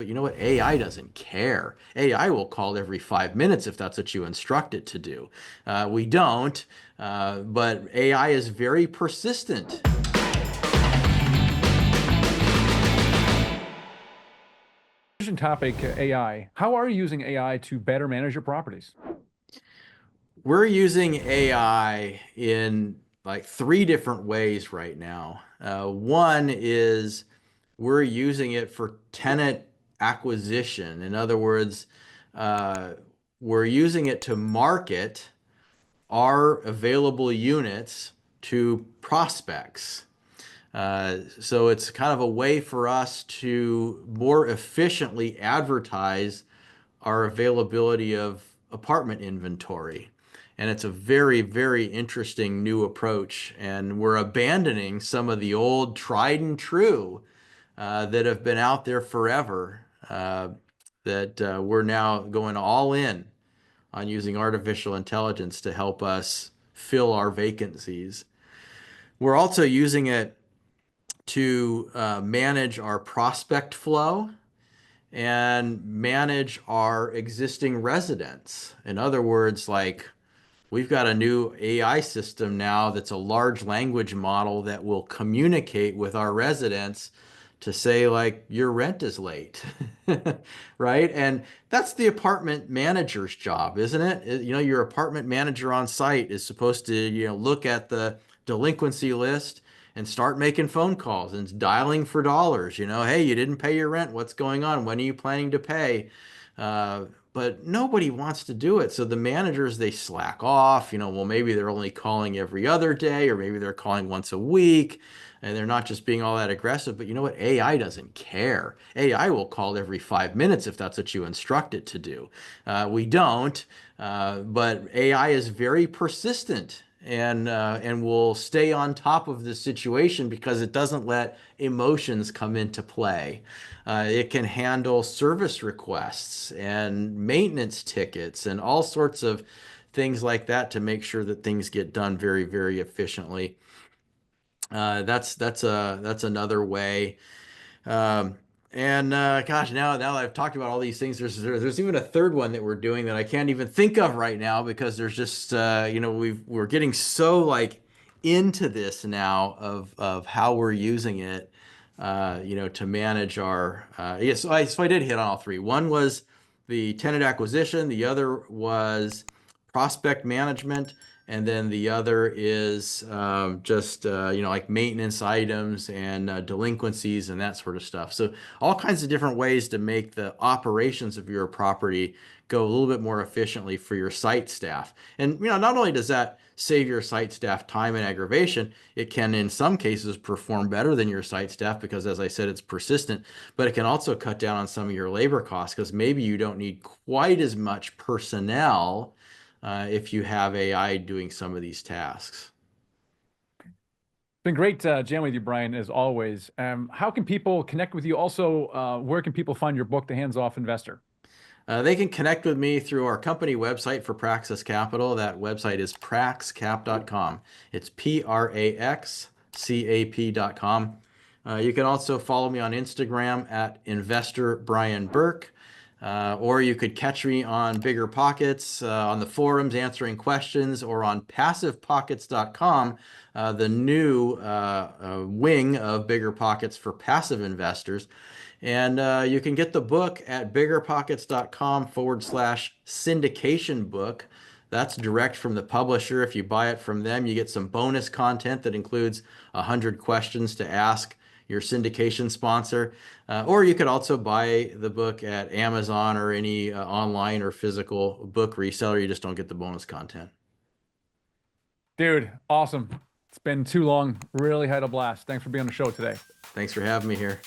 you know what? AI doesn't care. AI will call every 5 minutes if that's what you instruct it to do. We don't, but AI is very persistent. Topic AI. How are you using AI to better manage your properties? We're using AI in like three different ways right now. One is we're using it for tenant acquisition. In other words, uh, we're using it to market our available units to prospects. So it's kind of a way for us to more efficiently advertise our availability of apartment inventory. And it's a very, very interesting new approach. And we're abandoning some of the old tried and true that have been out there forever, that we're now going all in on using artificial intelligence to help us fill our vacancies. We're also using it to manage our prospect flow and manage our existing residents. In other words, like we've got a new AI system now that's a large language model that will communicate with our residents to say like your rent is late, right? And that's the apartment manager's job, isn't it? You know, your apartment manager on site is supposed to, look at the delinquency list and start making phone calls and dialing for dollars. Hey, you didn't pay your rent. What's going on? When are you planning to pay? But nobody wants to do it. So the managers, they slack off. Well, maybe they're only calling every other day, or maybe they're calling once a week, and they're not just being all that aggressive. But you know what? AI doesn't care. AI will call every 5 minutes if that's what you instruct it to do. We don't, but AI is very persistent and will stay on top of the situation because it doesn't let emotions come into play. It can handle service requests and maintenance tickets and all sorts of things like that to make sure that things get done very, very efficiently. That's another way. Um, and gosh, now that I've talked about all these things, there's even a third one that we're doing that I can't even think of right now because there's just we're getting so like into this now of how we're using it, to manage our yes. So I did hit on all three. One was the tenant acquisition. The other was prospect management. And then the other is just like maintenance items and delinquencies and that sort of stuff. So all kinds of different ways to make the operations of your property go a little bit more efficiently for your site staff. And not only does that save your site staff time and aggravation, it can in some cases perform better than your site staff because, as I said, it's persistent. But it can also cut down on some of your labor costs because maybe you don't need quite as much personnel if you have AI doing some of these tasks. It's been great jamming with you, Brian, as always. How can people connect with you? Also, where can people find your book, The Hands-Off Investor? They can connect with me through our company website for Praxis Capital. That website is praxcap.com. It's praxcap.com. You can also follow me on Instagram at Investor Brian Burke. Or you could catch me on Bigger Pockets, on the forums answering questions, or on passivepockets.com, the new wing of Bigger Pockets for passive investors. And you can get the book at biggerpockets.com/syndication book. That's direct from the publisher. If you buy it from them, you get some bonus content that includes 100 questions to ask your syndication sponsor. Or you could also buy the book at Amazon or any online or physical book reseller. You just don't get the bonus content. Dude, awesome. It's been too long. Really had a blast. Thanks for being on the show today. Thanks for having me here.